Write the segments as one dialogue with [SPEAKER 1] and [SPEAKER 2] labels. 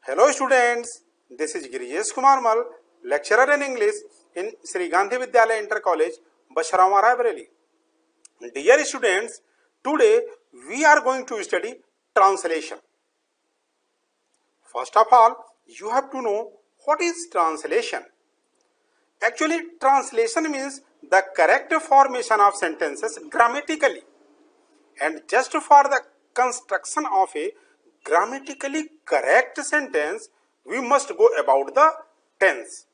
[SPEAKER 1] Hello students, this is Girijesh Kumar Mal, lecturer in English in Sri Gandhi Vidyalaya Inter College, Basharamah, Raebareli. Dear students, today we are going to study translation. First of all, you have to know what is translation. Actually, translation means the correct formation of sentences grammatically. And just for the construction of a grammatically correct sentence, we must go about the tense.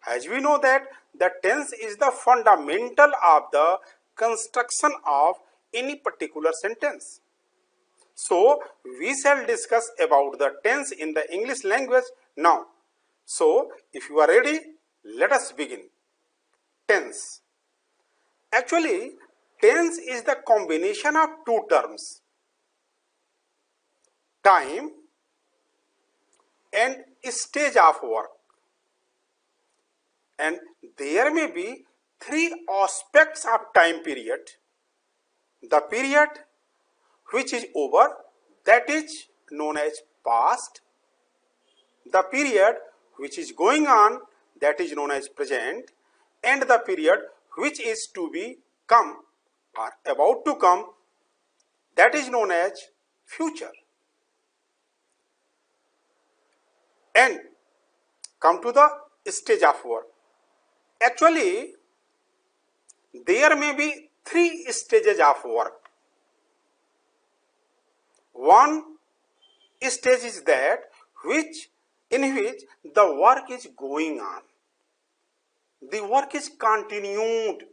[SPEAKER 1] As we know that the tense is the fundamental of the construction of any particular sentence. So, we shall discuss about the tense in the English language now. So, if you are ready, let us begin. Tense. Actually, tense is the combination of two terms, time and stage of work, and there may be three aspects of time period. The period which is over, that is known as past. The period which is going on, that is known as present, and the period which is to be come or about to come, that is known as future. And come to the stage of work. Actually, there may be three stages of work. One stage is that in which the work is going on. The work is continued.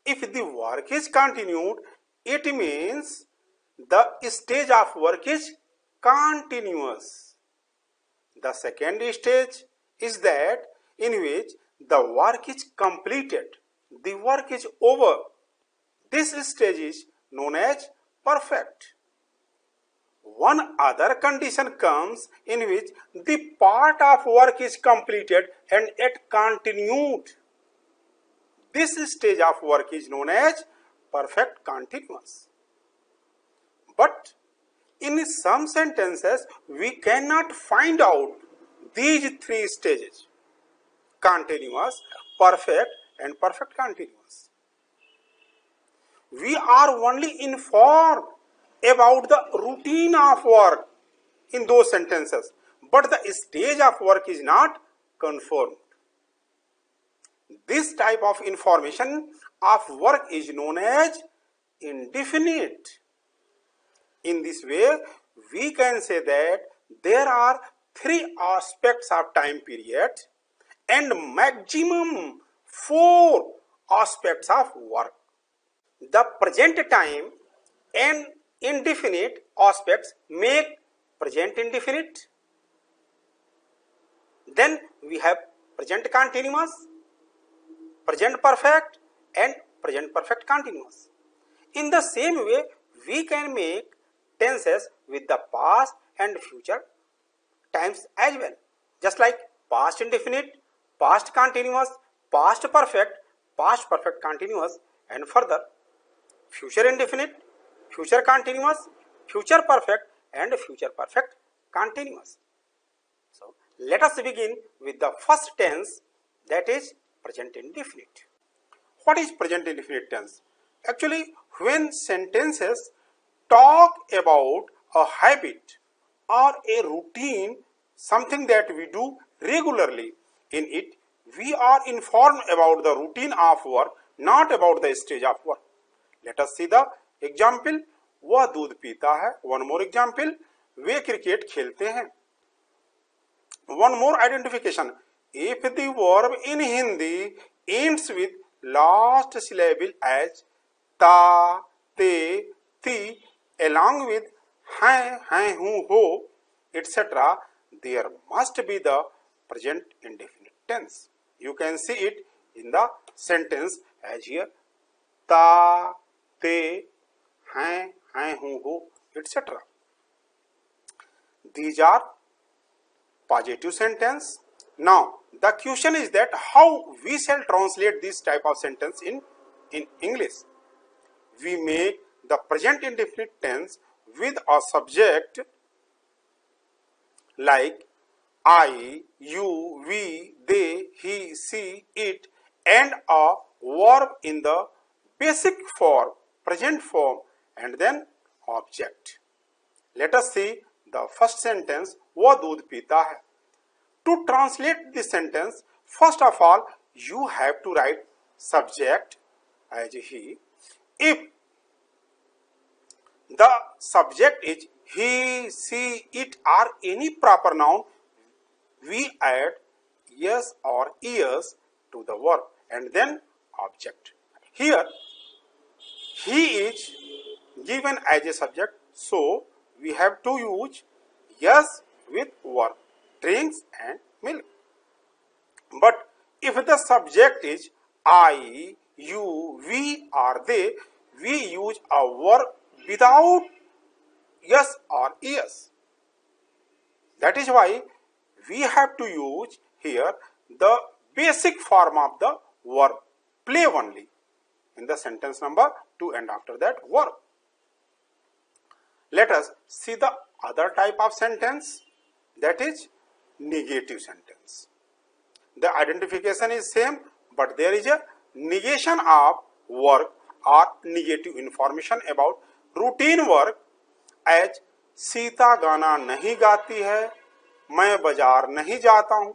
[SPEAKER 1] If the work is continued, it means the stage of work is continuous. The second stage is that in which the work is completed. The work is over. This stage is known as perfect. One other condition comes in which the part of work is completed and it continued. This stage of work is known as perfect continuous. But in some sentences, we cannot find out these three stages: continuous, perfect, and perfect continuous. We are only informed about the routine of work in those sentences, but the stage of work is not confirmed. This type of information of work is known as indefinite. In this way, we can say that there are three aspects of time period and maximum 4 aspects of work. The present time and indefinite aspects make present indefinite. Then we have present continuous, present perfect, and present perfect continuous. In the same way, we can make tenses with the past and future times as well, just like past indefinite, past continuous, past perfect continuous, and further future indefinite, future continuous, future perfect, and future perfect continuous. So let us begin with the first tense, that is present indefinite. What is present indefinite tense? Actually, when sentences talk about a habit or a routine, something that we do regularly, in it we are informed about the routine of work, not about the stage of work. Let us see the example. वह दूध पीता है. One more example. वे cricket खेलते हैं. One more identification. If the verb in Hindi ends with last syllable as ta, te, ti, along with hai, hu, ho, etc., there must be the present indefinite tense. You can see it in the sentence as here: ta, te, hai, hu, ho, etc. These are positive sentence. Now, the question is that how we shall translate this type of sentence in English. We make the present indefinite tense with a subject like I, you, we, they, he, she, it, and a verb in the basic form, present form, and then object. Let us see the first sentence, वो दूध पीता है. To translate this sentence, first of all, you have to write subject as he. If the subject is he, she, it, or any proper noun, we add yes or es to the verb and then object. Here, he is given as a subject, so we have to use yes with verb, drinks and milk. But if the subject is I, you, we, or they, we use a verb without yes or es. That is why we have to use here the basic form of the verb, play only, in the sentence number 2 and after that verb. Let us see the other type of sentence, that is negative sentence. The identification is same, but there is a negation of work or negative information about routine work, as Sita गाना नहीं गाती है, मैं बाजार नहीं जाता हूं.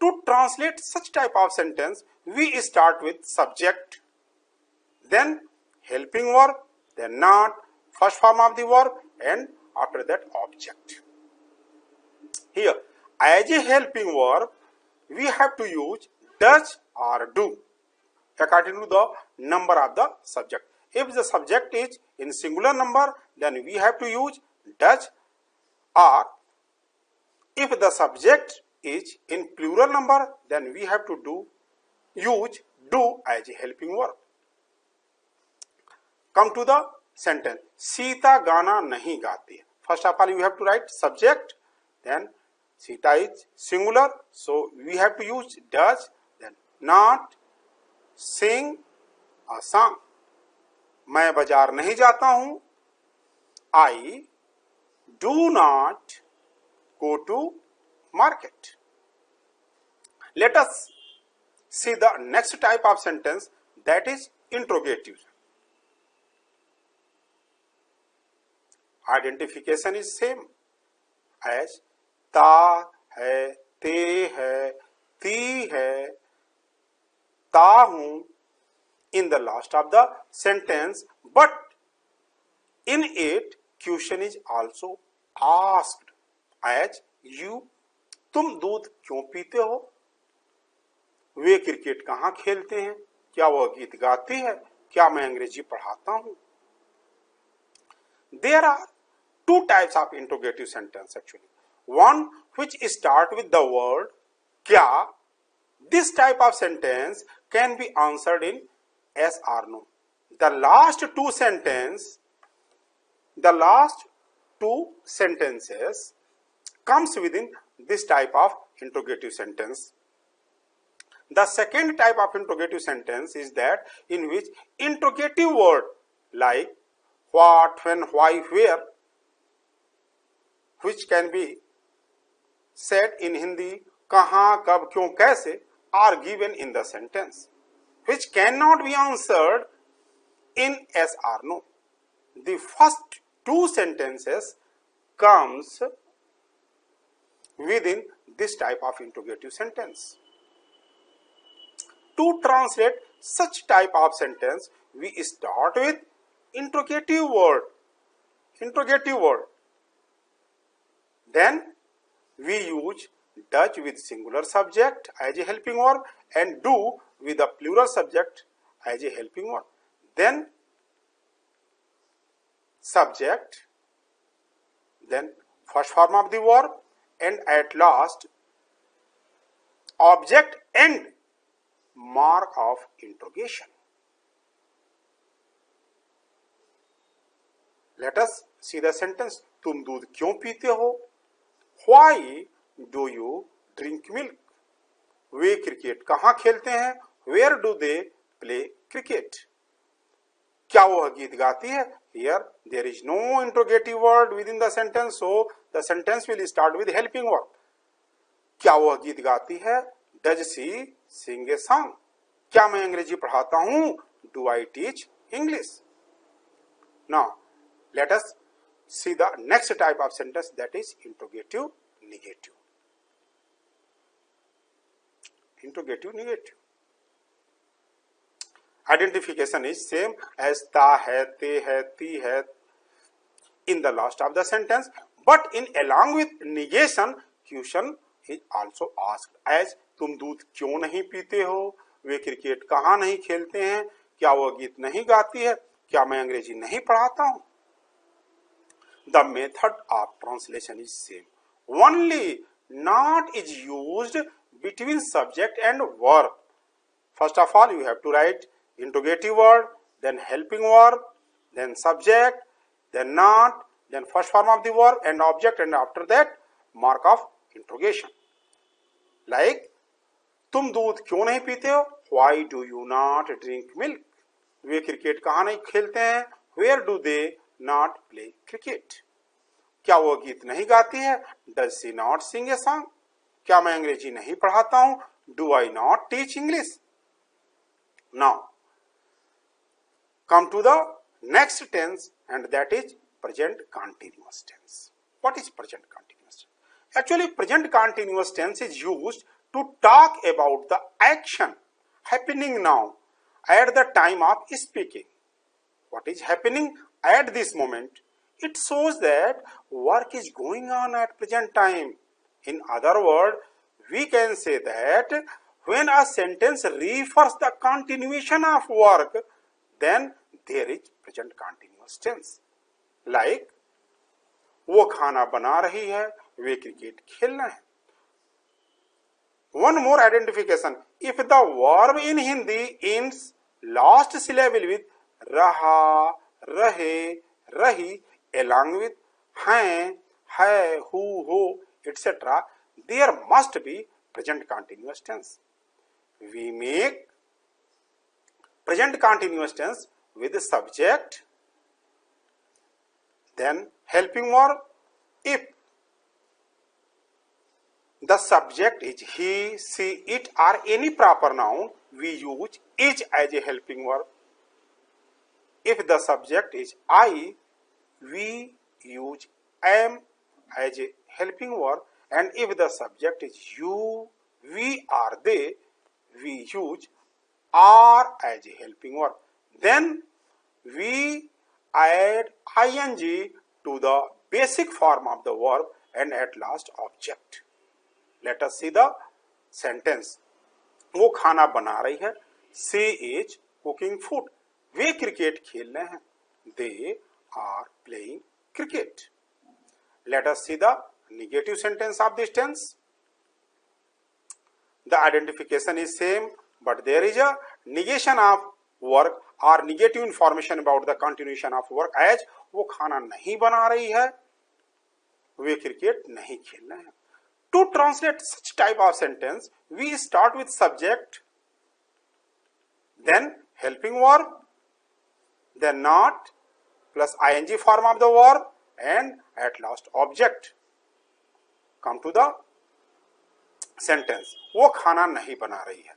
[SPEAKER 1] To translate such type of sentence, we start with subject, then helping verb, then not, first form of the verb, and after that object. Here, as a helping verb, we have to use does or do according to the number of the subject. If the subject is in singular number, then we have to use does, or if the subject is in plural number, then we have to use do as a helping verb. Come to the sentence, Sita गाना नहीं गाती है. First of all, you have to write subject, then Sita is singular, so we have to use does, then not, sing a song. मैं बाजार नहीं जाता हूं, I do not go to market. Let us see the next type of sentence, that is interrogative. Identification is same as ता है, ते है, ती है, ता हूं in the last of the sentence, but in it question is also asked as you, तुम दूध क्यों पीते हो, वे क्रिकेट कहां खेलते हैं, क्या वह गीत गाती है, क्या मैं अंग्रेजी पढ़ाता हूं. There are two types of interrogative sentence actually. One which start with the word kya. This type of sentence can be answered in yes or no. The last two sentences comes within this type of interrogative sentence. The second type of interrogative sentence is that in which interrogative word like what, when, why, where, which can be said in Hindi kahan, kab, kyun, kaise, are given in the sentence, which cannot be answered in yes or no. The first two sentences comes within this type of interrogative sentence. To translate such type of sentence, we start with interrogative word. Then we use does with singular subject as a helping verb and do with a plural subject as a helping verb. Then subject, then first form of the verb, and at last object and mark of interrogation. Let us see the sentence. तुम दूध क्यों पीते हो? Why do you drink milk? Way cricket कहाँ खेलते हैं? Where do they play cricket? क्या वह गीत गाती है? Here there is no interrogative word within the sentence, so the sentence will start with helping verb. क्या वह गीत गाती है? Does she sing a song? क्या मैं अंग्रेजी पढ़ाता हूं? Do I teach English? Now let us see the next type of sentence, that is interrogative negative. Interrogative negative. Identification is same as ta hai, te hai, ti hai in the last of the sentence, but in along with negation, question is also asked as तुम दूध क्यों नहीं पीते हो? वे cricket कहाँ नहीं खेलते हैं? क्या वह गीत नहीं गाती है? क्या मैं अंग्रेजी नहीं पढ़ाता हूं? The method of translation is same. Only not is used between subject and verb. First of all, you have to write interrogative word, then helping verb, then subject, then not, then first form of the verb and object, and after that mark of interrogation. Like, तुम दूध क्यों नहीं पीते हो? Why do you not drink milk? Way cricket कहाँ नहीं खेलते हैं? Where do they not play cricket? क्या वो गीत नहीं गाती है? Does she not sing a song? क्या मैं अंग्रेजी नहीं पढ़ाता हूं? Do I not teach English? Now come to the next tense, and that is present continuous tense. What is present continuous tense? Actually, present continuous tense is used to talk about the action happening now at the time of speaking. What is happening at this moment? It shows that work is going on at present time. In other words, we can say that when a sentence refers the continuation of work, then there is present continuous tense. Like, वो खाना बना रही है, वे cricket खेल रहे हैं. One more identification. If the verb in Hindi ends last syllable with रहा, रहे, रही, along with हैं, है, हु, हो, etc., there must be present continuous tense. We make present continuous tense with the subject, then helping verb. If the subject is he, she, it, or any proper noun, we use is as a helping verb. If the subject is I, we use am as a helping verb, and if the subject is you, we, or they, we use are as a helping verb. Then we add ing to the basic form of the verb and at last object. Let us see the sentence. वो खाना बना रही है. She is cooking food. Way cricket खेल रहे हैं. They are playing cricket. Let us see the negative sentence of this tense. The identification is same, but there is a negation of work or negative information about the continuation of work as वो खाना नहीं बना रही है, वे cricket नहीं खेल रहे हैं. To translate such type of sentence, we start with subject, then helping verb, then not, plus ing form of the verb, and at last object. Come to the sentence. वो खाना नहीं बना रही है.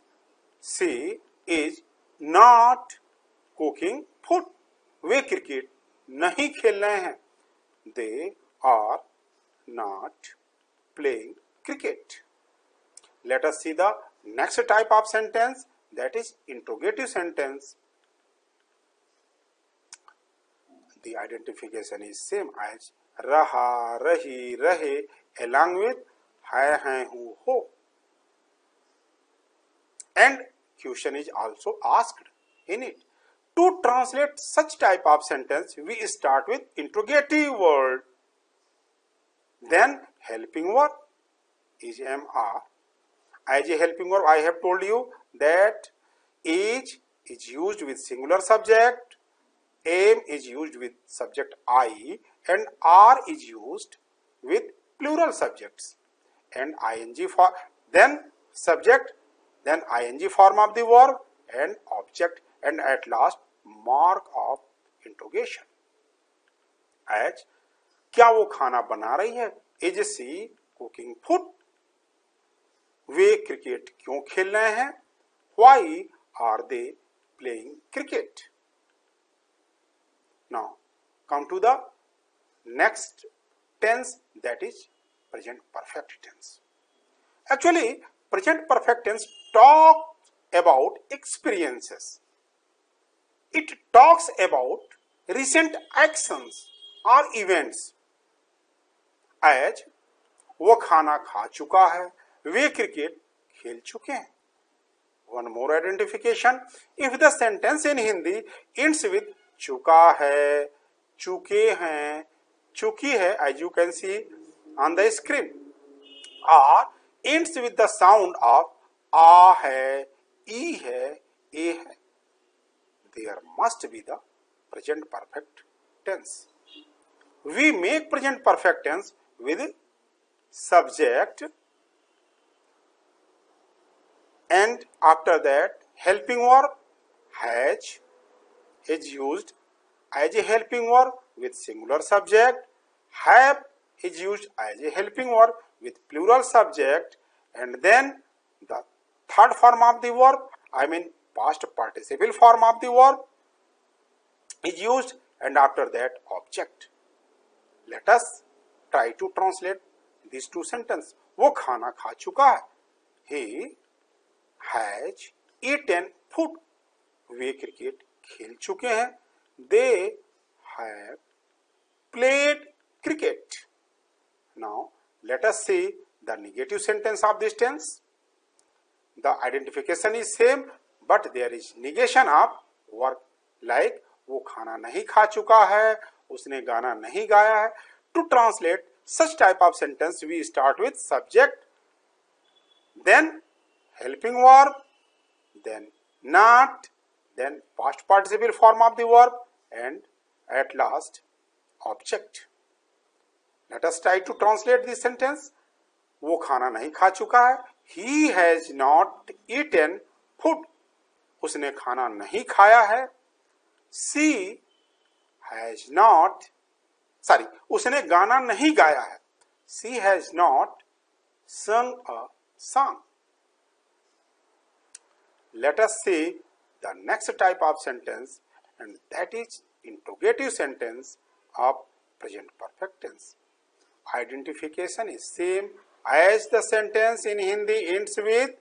[SPEAKER 1] She is not cooking food. Way cricket नहीं खेल रहे हैं. They are not playing cricket. Let us see the next type of sentence, that is interrogative sentence. The identification is same as रहा, रही, रहे, along with है, हैं, हूँ, हो. And question is also asked in it. To translate such type of sentence, we start with interrogative word, then helping verb is am, are. As a helping verb, I have told you that is used with singular subject, am is used with subject I, and are is used with plural subjects. And ing for then subject, then ing form of the verb, and object, and at last mark of interrogation. As क्या वो खाना बना रही है? Is she cooking food? वे cricket क्यों खेल रहे हैं? Why are they playing cricket? Now come to the next tense, that is present perfect tense. Actually, present perfect tense talks about experiences. It talks about recent actions or events. As वो खाना खा चुका है, वे cricket खेल चुके हैं. One more identification. If the sentence in Hindi ends with चुका है, चुके हैं, चुकी है, as you can see on the screen, or ends with the sound of आ है, ई है, ए है, there must be the present perfect tense. We make present perfect tense with subject and after that helping verb has is used as a helping verb with singular subject, have is used as a helping verb with plural subject, and then the third form of the verb, I mean past participle form of the verb is used, and after that object. Let us try to translate these two sentences. वो खाना खा चुका है. He has eaten food. Way cricket खेल चुके हैं. They have played cricket. Now let us see the negative sentence of this tense. The identification is same, but there is negation of verb. Like वो खाना नहीं खा चुका है, उसने गाना नहीं गाया है. To translate such type of sentence, we start with subject, then helping verb, then not, then past participle form of the verb, and at last object. Let us try to translate this sentence. वो खाना नहीं खा चुका है. He has not eaten food. उसने खाना नहीं खाया है. She has not, sorry, उसने गाना नहीं गाया है. She has not sung a song. Let us see the next type of sentence, and that is interrogative sentence of present perfect tense. Identification is same as the sentence in Hindi ends with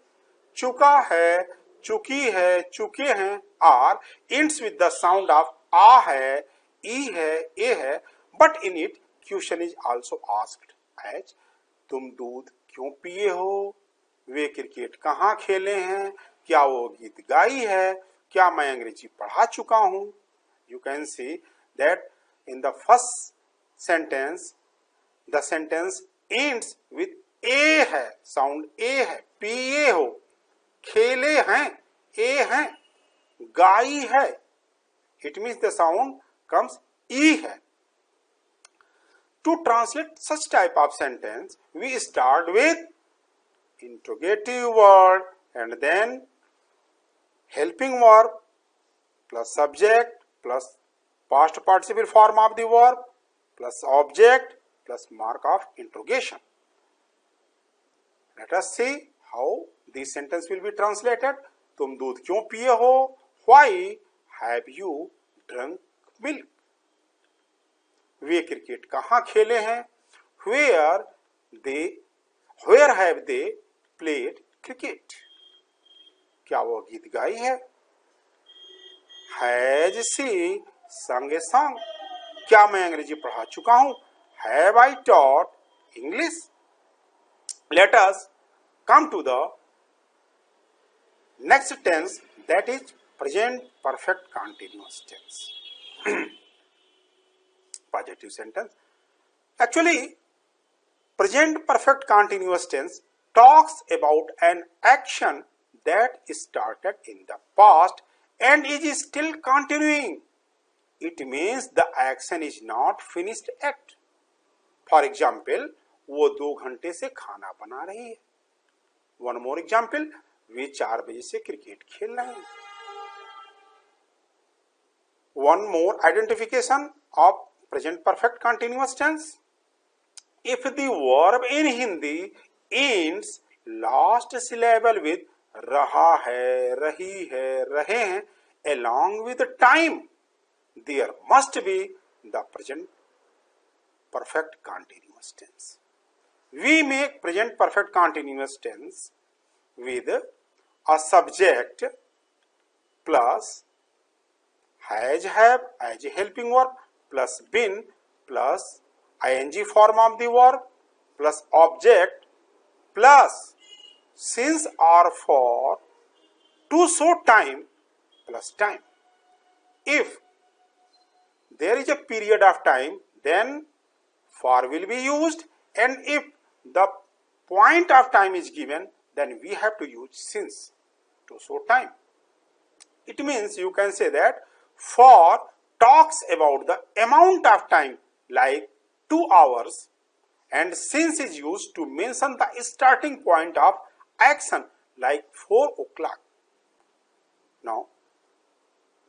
[SPEAKER 1] चुका है, चुकी है, चुके हैं, or ends with the sound of आ है, ई है, ए है, but in it question is also asked as तुम दूध क्यों पिए हो? वे क्रिकेट कहाँ खेले हैं? क्या वो गीत गाई है? क्या मैं अंग्रेजी पढ़ा चुका हूँ? You can see that in the first sentence, the sentence ends with ए है, sound ए है, पिए हो, खेले हैं, ए हैं, गाई है, it means the sound comes ई है. To translate such type of sentence, we start with interrogative word and then helping verb plus subject plus past participle form of the verb plus object plus mark of interrogation. Let us see how this sentence will be translated. तुम दूध क्यों पिए हो? Why have you drunk milk? Way cricket कहाँ खेले हैं? Where have they played cricket? क्या वो गीत गाई है? Has she sung a song? क्या मैं अंग्रेजी पढ़ा चुका हूँ? Have I taught English? Let us come to the next tense, that is present perfect continuous tense. Positive sentence. Actually, present perfect continuous tense talks about an action that started in the past and is still continuing. It means the action is not finished yet. For example, वो 2 घंटे से खाना बना रही है. One more example, वे 4 बजे से cricket खेल रहे हैं. one more identification of present perfect continuous tense. If the verb in Hindi ends last syllable with रहा है, रही है, रहे हैं along with time, there must be the present perfect continuous tense. We make present perfect continuous tense with a subject plus has, have as a helping verb plus been plus ing form of the verb plus object plus since or for to show time plus time. If there is a period of time, then for will be used, and if the point of time is given, then we have to use since to show time. It means you can say that for talks about the amount of time like 2 hours, and since is used to mention the starting point of action like 4 o'clock. Now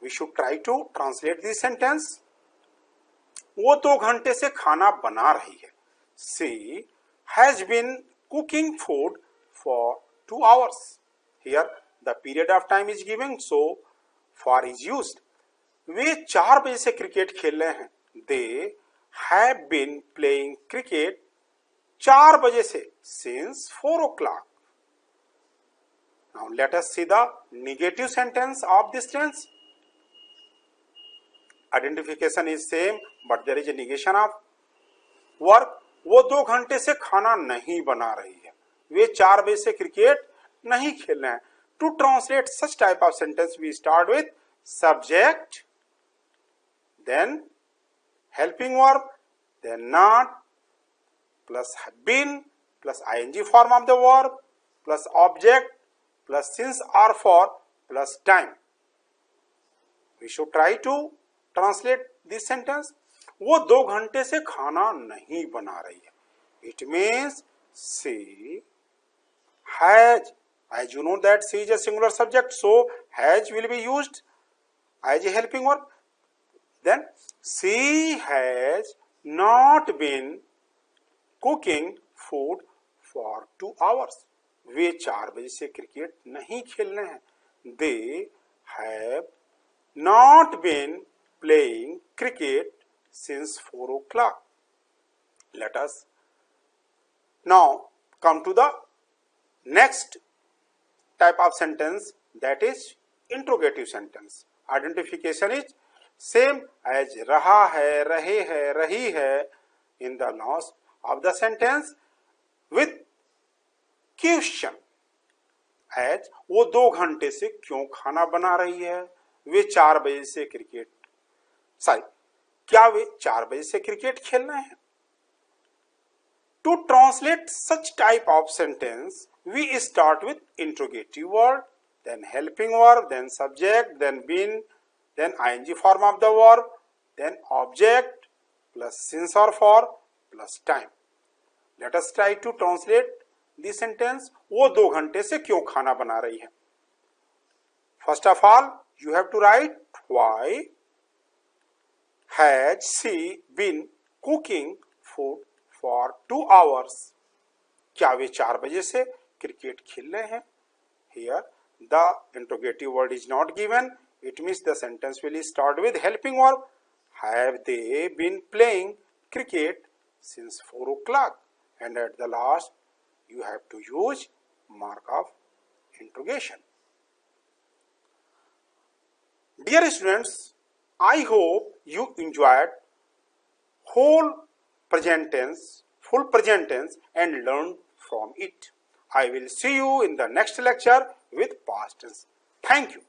[SPEAKER 1] we should try to translate this sentence. वो 2 घंटे से खाना बना रही है. She has been cooking food for 2 hours. Here the period of time is given, so for is used. वे 4 बजे से cricket खेल रहे हैं. They have been playing cricket 4 बजे से since 4 o'clock. Now let us see the negative sentence of this tense. Identification is same, but there is a negation of work. वो 2 घंटे से खाना नहीं बना रही है. वे 4 बजे से क्रिकेट नहीं खेल रहे हैं. To translate such type of sentence, we start with subject, then helping verb, then not, plus been, plus ing form of the verb, plus object, plus since or for, plus time. We should try to translate this sentence. वो 2 घंटे से खाना नहीं बना रही है. It means she has, as you know that she is a singular subject, so has will be used as a helping verb. Then she has not been cooking food for 2 hours. वे 4 बजे से cricket नहीं खेल रहे हैं. They have not been playing cricket since 4 o'clock. Let us now come to the next type of sentence, that is interrogative sentence. Identification is same as रहा है, रहे है, रही है in the last of the sentence with question. as वो 2 घंटे से क्यों खाना बना रही है. वे 4 बजे से क्रिकेट क्या वे 4 बजे से क्रिकेट खेल रहे हैं. To translate such type of sentence, we start with interrogative word, then helping verb, then subject, then been, then ing form of the verb, then object, plus since or for, plus time. Let us try to translate this sentence. वो 2 घंटे से क्यों खाना बना रही है. First of all, you have to write why has she been cooking food for 2 hours. क्या वे 4 बजे से क्रिकेट खेल रहे हैं. Here the interrogative word is not given. It means the sentence will start with helping verb. Have they been playing cricket since 4 o'clock? And at the last you have to use mark of interrogation. Dear students, I hope you enjoyed whole present tense, full present tense, and learned from it. I will see you in the next lecture with past tense. Thank you.